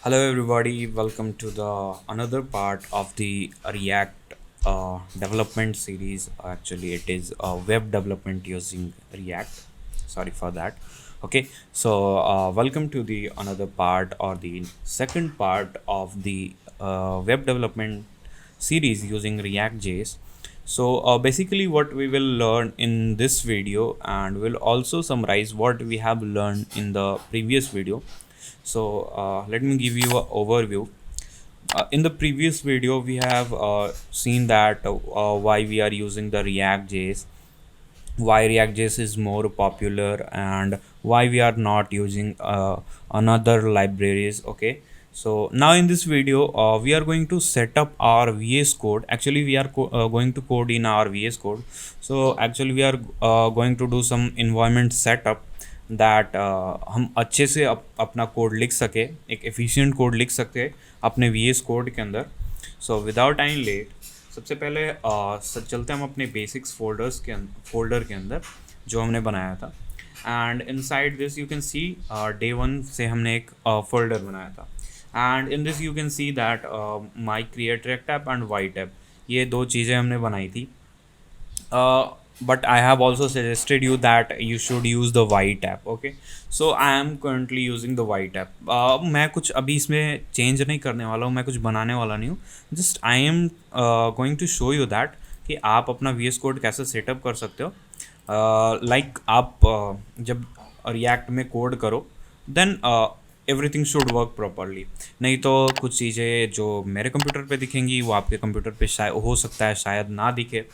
Hello everybody, welcome to the another part of the React development series. Actually, it is web development using React. Sorry for that. Okay, so welcome to the another part or the second part of the web development series using React.js. So basically, what we will learn in this video, and we'll also summarize what we have learned in the previous video. So let me give you an overview. In the previous video, we have seen that why we are using the React.js, why React.js is more popular, and why we are not using another libraries. Okay. So now in this video, we are going to set up our VS Code. Actually, we are going to code in our VS Code. So actually, we are going to do some environment setup that हम अच्छे से अपना code लिख सके, एक efficient code लिख सके अपने वी एस कोड के अंदर. सो विदाउट टाइम लेट सबसे पहले चलते हम अपने बेसिक्स फोल्डर के अंदर जो हमने बनाया था. And inside this you can see day one से हमने एक फोल्डर बनाया था. And in this you can see that my create react app and Vite app, ये दो चीज़ें हमने बनाई थी. But I have also suggested you that you should use the white app. Okay, so I am currently using the white app. मैं कुछ अभी इसमें चेंज नहीं करने वाला हूँ, मैं कुछ बनाने वाला नहीं हूँ. Just I am going to show you that कि आप अपना वी एस कोड कैसे सेटअप कर सकते हो. लाइक आप जब रिएक्ट में कोड करो then everything should work properly. नहीं तो कुछ चीज़ें जो मेरे कंप्यूटर पे दिखेंगी वो आपके कंप्यूटर पे शायद हो सकता है शायद ना दिखे.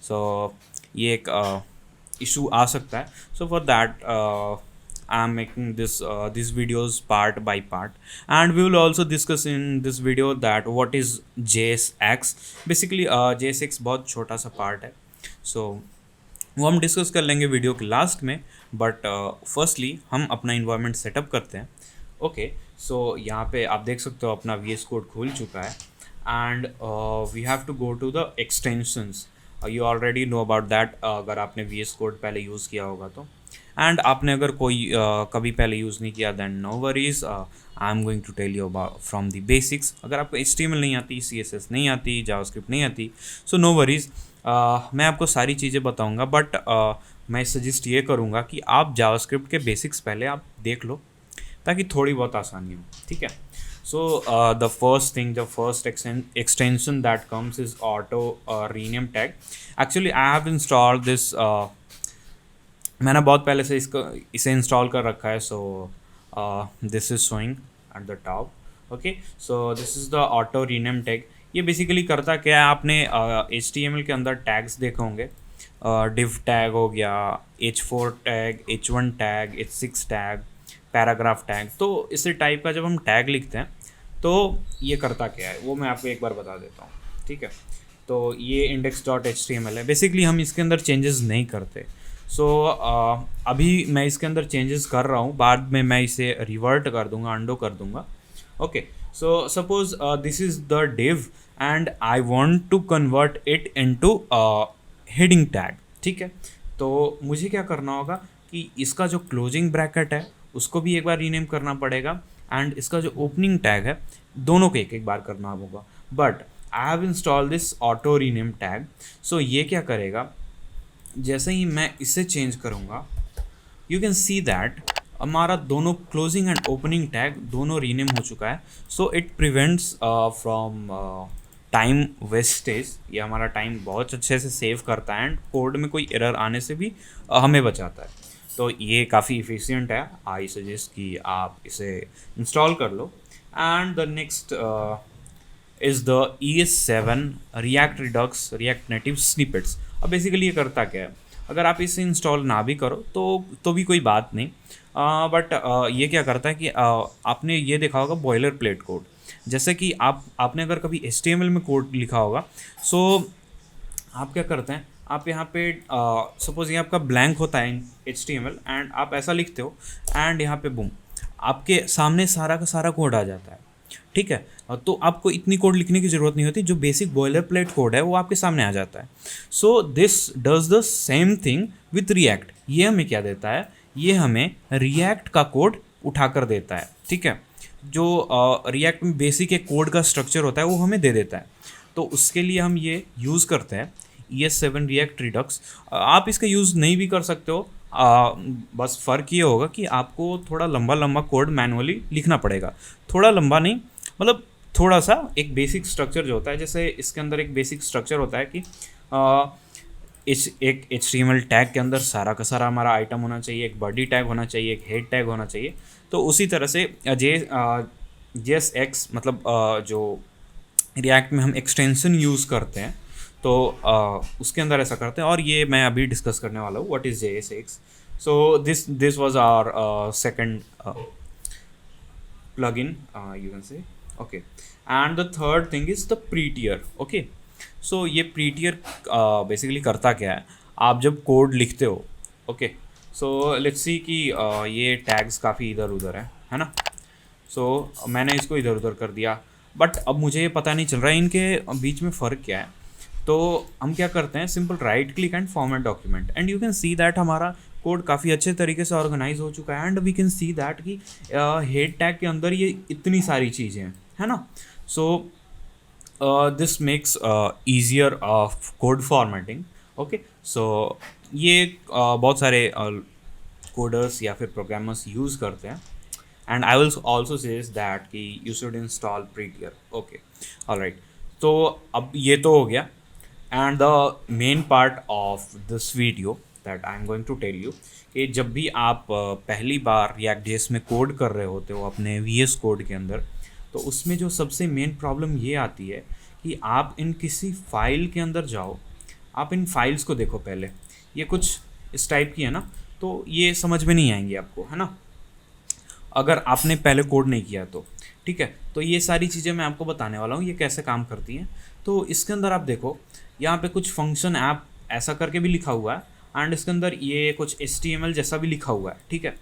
सो ये एक इशू आ सकता है. So for that I am making this videos part by part, and we will also discuss in this video that what is JSX. Basically JSX बहुत छोटा सा पार्ट है, सो वो हम डिस्कस कर लेंगे वीडियो के लास्ट में. बट फर्स्टली हम अपना इन्वायरमेंट सेटअप करते हैं. ओके, सो यहाँ पे आप देख सकते हो अपना VS कोड खुल चुका है. And we have to go to the extensions. You already know about that अगर आपने VS कोड पहले यूज़ किया होगा तो. एंड आपने अगर कोई कभी पहले यूज़ नहीं किया then no worries, I am going to tell you about from the basics. अगर आपको HTML नहीं आती, CSS नहीं आती, जावास्क्रिप्ट नहीं आती, सो नो वरीज, मैं आपको सारी चीज़ें बताऊंगा. बट मैं सजेस्ट ये करूँगा कि आप जावास्क्रिप्ट के बेसिक्स पहले आप देख लो ताकि थोड़ी बहुत आसानी हो. ठीक है. So the first thing, the first extension that comes is auto rename tag. Actually, I have installed this. मैंने बहुत पहले से इसे इंस्टॉल कर रखा है. So this is showing at the top. Okay, so this is the auto rename tag. ये basically करता क्या है, आपने HTML के अंदर टैग्स देखे होंगे. div टैग हो गया, H4 tag, H1 tag, H6 tag, paragraph tag. तो इसी टाइप का जब हम टैग लिखते हैं तो ये करता क्या है वो मैं आपको एक बार बता देता हूँ. ठीक है. तो ये index.html है. बेसिकली हम इसके अंदर चेंजेस नहीं करते. सो अभी मैं इसके अंदर चेंजेस कर रहा हूँ, बाद में मैं इसे रिवर्ट कर दूंगा, अंडो कर दूंगा. Okay, so suppose this is the div and I want to convert it into heading tag. ठीक है. तो मुझे क्या करना होगा कि इसका जो क्लोजिंग ब्रैकेट है उसको भी एक बार रीनेम करना पड़ेगा, एंड इसका जो ओपनिंग टैग है दोनों को एक एक बार करना होगा. But I have install this auto rename tag. So ये क्या करेगा, जैसे ही मैं इसे चेंज करूँगा यू कैन सी दैट हमारा दोनों क्लोजिंग एंड ओपनिंग टैग दोनों रीनेम हो चुका है. So it prevents from time wastage. ये हमारा टाइम बहुत अच्छे से सेव करता है एंड कोड में कोई एरर आने से भी हमें बचाता है. तो ये काफ़ी इफ़िशियंट है. आई सजेस्ट कि आप इसे इंस्टॉल कर लो. And the next is the ES7 React Redux React Native snippets. अब बेसिकली ये करता क्या है, अगर आप इसे इंस्टॉल ना भी करो तो भी कोई बात नहीं. बट ये क्या करता है कि आपने ये देखा होगा बॉयलर प्लेट कोड. जैसे कि आपने अगर कभी HTML में कोड लिखा होगा, सो आप क्या करते हैं, आप यहाँ पे सपोज ये आपका ब्लैंक होता है HTML एंड आप ऐसा लिखते हो एंड यहाँ पे बूम आपके सामने सारा का सारा कोड आ जाता है. ठीक है. तो आपको इतनी कोड लिखने की ज़रूरत नहीं होती, जो बेसिक बॉयलर प्लेट कोड है वो आपके सामने आ जाता है. So this does the same thing with react. ये हमें क्या देता है, ये हमें रिएक्ट का कोड उठा कर देता है. ठीक है. जो रिएक्ट में बेसिक एक कोड का स्ट्रक्चर होता है वो हमें दे देता है। तो उसके लिए हम ये यूज़ करते हैं ES7 रिएक्ट रिडक्स। आप इसका यूज़ नहीं भी कर सकते हो, बस फ़र्क ये होगा कि आपको थोड़ा लंबा लंबा कोड मैनुअली लिखना पड़ेगा। थोड़ा लंबा नहीं, मतलब थोड़ा सा एक बेसिक स्ट्रक्चर जो होता है, जैसे इसके अंदर एक बेसिक स्ट्रक्चर होता है कि इस एक HTML टैग के अंदर सारा का सारा हमारा आइटम होना चाहिए, एक बॉडी टैग होना चाहिए, एक हेड टैग होना चाहिए। तो उसी तरह से JSX मतलब जो रिएक्ट में हम एक्सटेंशन यूज़ करते हैं, तो उसके अंदर ऐसा करते हैं, और ये मैं अभी डिस्कस करने वाला हूँ what is JSX। So this was our second plugin, you can say, okay. And the third thing is the prettier, okay. So ये prettier basically करता क्या है, आप जब कोड लिखते हो, okay, so let's see कि ये टैग्स काफ़ी इधर उधर है ना। सो मैंने इसको इधर उधर कर दिया, बट अब मुझे ये पता नहीं चल रहा है इनके बीच में फ़र्क क्या है। तो हम क्या करते हैं, simple right click and format document, and you can see that हमारा कोड काफ़ी अच्छे तरीके से ऑर्गेनाइज हो चुका है। And we can see that कि हेड टैग के अंदर ये इतनी सारी चीज़ें हैं, है ना। So this makes easier of code formatting, okay. So ये बहुत सारे कोडर्स या फिर प्रोग्रामर्स यूज़ करते हैं। And I will also says that कि you should install prettier, okay, all right। तो अब ये तो हो गया, and the main part of this video that I'm going to tell you कि जब भी आप पहली बार React.js में कोड कर रहे होते हो अपने VS कोड के अंदर, तो उसमें जो सबसे मेन प्रॉब्लम ये आती है कि आप इन किसी फाइल के अंदर जाओ, आप इन फाइल्स को देखो पहले, ये कुछ इस टाइप की है ना, तो ये समझ में नहीं आएंगी आपको, है ना, अगर आपने पहले कोड नहीं किया तो, ठीक है। तो ये सारी चीज़ें मैं आपको बताने वाला हूँ ये कैसे काम करती हैं। तो इसके अंदर आप देखो, यहाँ पे कुछ फंक्शन ऐप ऐसा करके भी लिखा हुआ है, एंड इसके अंदर ये कुछ HTML जैसा भी लिखा हुआ है, ठीक है।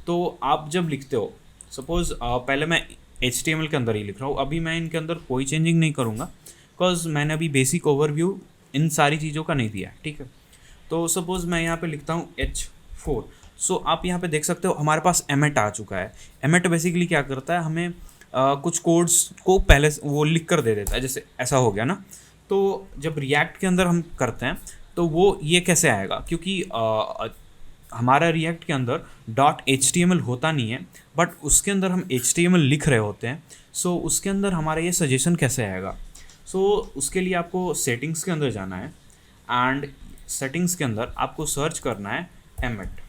तो आप जब लिखते हो, सपोज़ पहले मैं HTML के अंदर ही लिख रहा हूँ, अभी मैं इनके अंदर कोई चेंजिंग नहीं करूँगा, बिकॉज मैंने अभी बेसिक ओवरव्यू इन सारी चीज़ों का नहीं दिया, ठीक है। तो सपोज़ मैं यहाँ पे लिखता हूँ H4। सो आप यहाँ पे देख सकते हो हमारे पास एमेट आ चुका है। एमेट बेसिकली क्या करता है, हमें कुछ कोड्स को पहले वो लिख कर दे देता है, जैसे ऐसा हो गया ना। तो जब रिएक्ट के अंदर हम करते हैं तो वो ये कैसे आएगा, क्योंकि हमारा रिएक्ट के अंदर .html होता नहीं है, बट उसके अंदर हम HTML लिख रहे होते हैं। सो उसके अंदर हमारा ये सजेशन कैसे आएगा। सो उसके लिए आपको सेटिंग्स के अंदर जाना है, एंड सेटिंग्स के अंदर आपको सर्च करना है एमेट,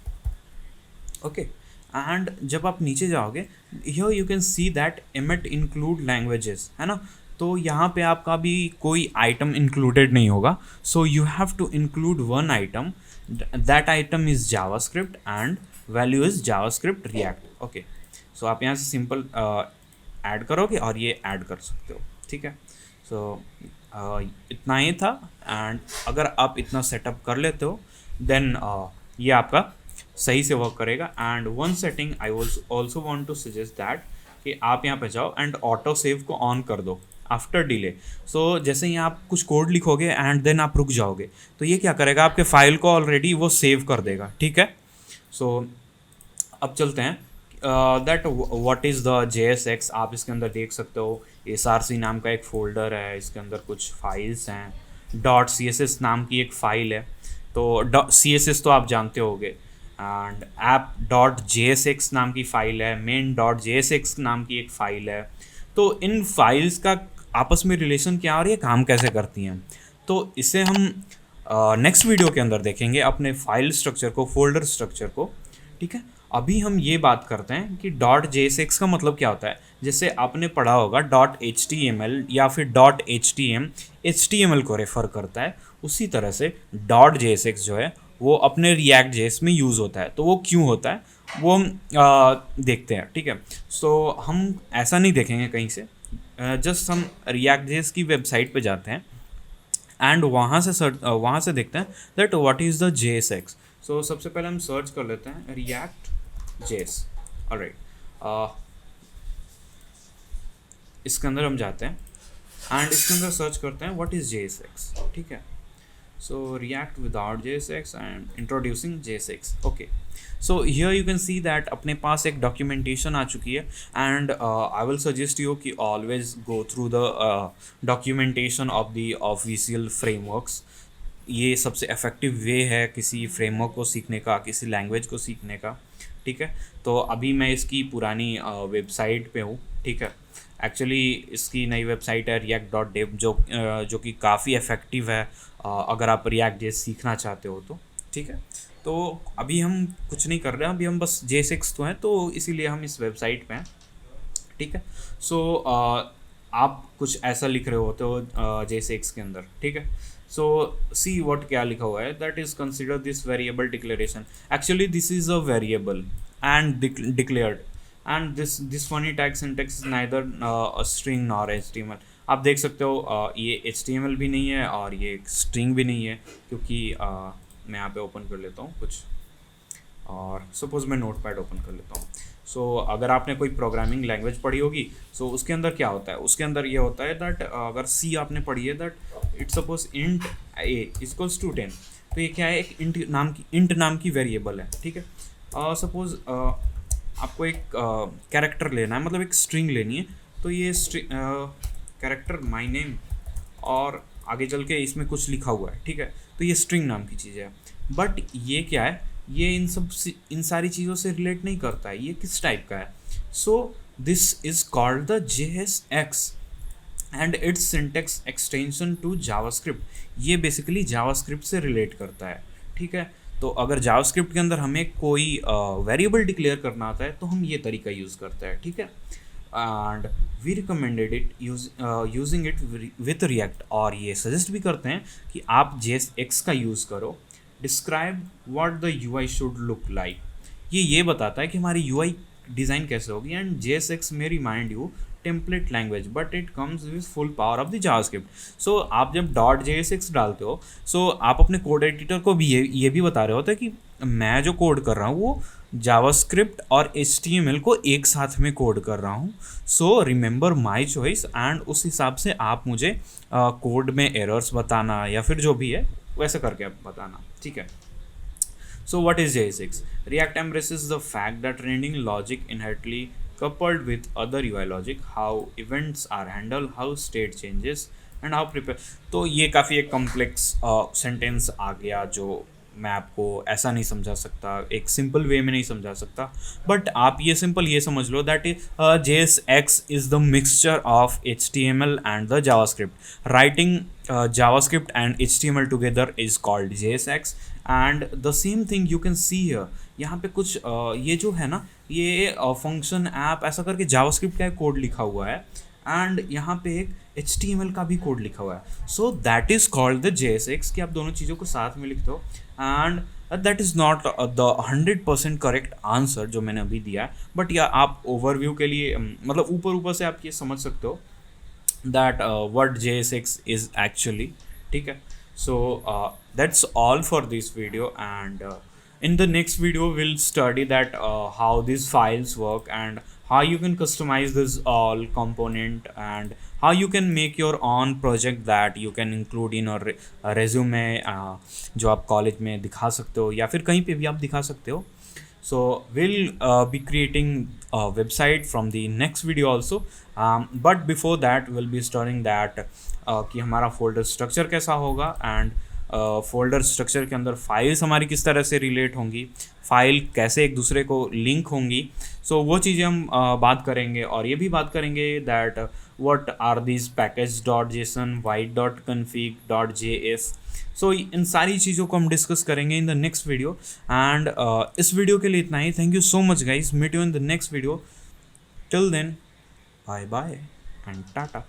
ओके। एंड जब आप नीचे जाओगे, here you can see that एमेट include languages, है ना। तो यहाँ पे आपका भी कोई आइटम इंक्लूडेड नहीं होगा। So you have to include one item, that item is JavaScript and value is JavaScript React, okay. So आप यहाँ से सिंपल ऐड करोगे और ये ऐड कर सकते हो, ठीक है। सो इतना ही था, एंड अगर आप इतना सेटअप कर लेते हो देन ये आपका सही से वर्क करेगा। And one setting I was also want to suggest that कि आप यहाँ पे जाओ एंड ऑटो सेव को ऑन कर दो आफ्टर डिले। सो जैसे ही आप कुछ कोड लिखोगे एंड देन आप रुक जाओगे, तो ये क्या करेगा, आपके फाइल को ऑलरेडी वो सेव कर देगा, ठीक है। सो अब चलते हैं that what is the JSX। आप इसके अंदर देख सकते हो SRC नाम का एक फ़ोल्डर है, इसके अंदर कुछ फाइल्स हैं, .css नाम की एक फ़ाइल है। तो CSS तो आप जानते होगे, एंड app.jsx नाम की फ़ाइल है, main.jsx नाम की एक फ़ाइल है। तो इन फाइल्स का आपस में रिलेशन क्या और ये काम कैसे करती हैं, तो इसे हम नेक्स्ट वीडियो के अंदर देखेंगे, अपने फाइल स्ट्रक्चर को, फोल्डर स्ट्रक्चर को, ठीक है। अभी हम ये बात करते हैं कि .jsx का मतलब क्या होता है। जैसे आपने पढ़ा होगा .html या फिर .htm HTML को रेफ़र करता है, उसी तरह से .jsx जो है वो अपने React.js में यूज़ होता है। तो वो क्यों होता है वो हम देखते हैं, ठीक है। सो हम ऐसा नहीं देखेंगे कहीं से, जस्ट हम React.js की वेबसाइट पे जाते हैं एंड वहाँ से देखते हैं that what is the JSX। सो सबसे पहले हम सर्च कर लेते हैं React.js, ऑलराइट। इसके अंदर हम जाते हैं एंड इसके अंदर सर्च करते हैं व्हाट इज़ JSX, ठीक है। So React without JSX and introducing JSX. Okay, so here you can see that अपने पास एक documentation आ चुकी है, and I will suggest you कि always go through the documentation of the official frameworks. ये सबसे effective वे है किसी फ्रेमवर्क को सीखने का, किसी लैंग्वेज को सीखने का, ठीक है। तो अभी मैं इसकी पुरानी वेबसाइट पे हूँ, ठीक है। एक्चुअली इसकी नई वेबसाइट है react.dev, जो कि काफ़ी इफ़ेक्टिव है अगर आप रिएक्ट जेएस सीखना चाहते हो तो, ठीक है। तो अभी हम कुछ नहीं कर रहे हैं, अभी हम बस JSX तो हैं, तो इसीलिए हम इस वेबसाइट पे हैं, ठीक है। सो आप कुछ ऐसा लिख रहे होते हो JSX के अंदर, ठीक है। सो सी व्हाट क्या लिखा हुआ है, that is consider this variable declaration. Actually this is a variable and declared, and this funny tag syntax is neither a string nor HTML। आप देख सकते हो ये HTML भी नहीं है और ये स्ट्रिंग भी नहीं है, क्योंकि मैं यहाँ पे ओपन कर लेता हूँ कुछ, और सपोज़ मैं नोटपैड ओपन कर लेता हूँ। सो अगर आपने कोई प्रोग्रामिंग लैंग्वेज पढ़ी होगी, सो उसके अंदर क्या होता है, उसके अंदर ये होता है दैट अगर सी आपने पढ़ी है that it suppose int a equals to 10, तो ये क्या है, एक इंट नाम की वेरिएबल है, ठीक है। सपोज आपको एक कैरेक्टर लेना है, मतलब एक स्ट्रिंग लेनी है, तो ये कैरेक्टर माई नेम और आगे चल के इसमें कुछ लिखा हुआ है, ठीक है। तो ये स्ट्रिंग नाम की चीज़ है, बट ये क्या है, ये इन सारी चीज़ों से रिलेट नहीं करता है, ये किस टाइप का है। So this is called the JSX and it's syntax extension to JavaScript. ये बेसिकली जावास्क्रिप्ट से रिलेट करता है, ठीक है। तो अगर जावास्क्रिप्ट के अंदर हमें कोई वेरिएबल डिक्लेयर करना आता है तो हम ये तरीका यूज़ करते हैं, ठीक है। And we recommended it using it with React, और ये सजेस्ट भी करते हैं कि आप JSX का यूज़ करो। Describe what the UI should look like, ये बताता है कि हमारी UI डिज़ाइन कैसे होगी। And JSX may remind you template language but it comes with full power of the JavaScript. So आप जब .JSX डालते हो, सो आप अपने कोड एडिटर को भी ये भी बता रहे होते हैं कि मैं जो कोड कर रहा हूँ वो जावास्क्रिप्ट और HTML को एक साथ में कोड कर रहा हूँ। So remember my choice, and उस हिसाब से आप मुझे कोड में एरर्स बताना या फिर जो भी है वैसे करके आप बताना, ठीक है। So what is JSX? React embraces the fact that rendering logic inherently coupled with other UI logic, how events are handled, how state changes and how prepare। तो ये काफ़ी एक कॉम्प्लेक्स सेंटेंस आ गया जो मैं आपको ऐसा नहीं समझा सकता, एक सिंपल वे में नहीं समझा सकता, बट आप ये सिंपल ये समझ लो that JSX is the mixture of HTML and the JavaScript. Writing JavaScript and HTML together is called JSX, and the same thing you can see here। यहाँ पे कुछ ये जो है ना, ये फंक्शन ऐप ऐसा करके JavaScript का कोड लिखा हुआ है, एंड यहाँ पे एक HTML का भी कोड लिखा हुआ है। So that is called the JSX, कि आप दोनों चीज़ों को साथ में लिखते हो। And that is not the 100% correct answer जो मैंने अभी दिया है, बट या आप ओवरव्यू के लिए मतलब ऊपर से आप ये समझ सकते हो that what JSX is actually, ठीक है। So that's all for this video, and in the next video we'll study that how these files work and how you can customize this all component and how you can make your own project that you can include in your resume, जो आप college में दिखा सकते हो या फिर कहीं पे भी आप दिखा सकते हो। So we'll be creating a website from the next video also, but before that we'll be studying that कि हमारा फोल्डर स्ट्रक्चर कैसा होगा, एंड फोल्डर स्ट्रक्चर के अंदर फाइल्स हमारी किस तरह से रिलेट होंगी, फाइल कैसे एक दूसरे को लिंक होंगी। सो वो चीज़ें हम बात करेंगे, और ये भी बात करेंगे that what are this package.json, white.config.js। So इन सारी चीज़ों को हम डिस्कस करेंगे in the next video, and इस वीडियो के लिए इतना ही। Thank you so much guys, meet you in the next video. Till then bye bye and Tata.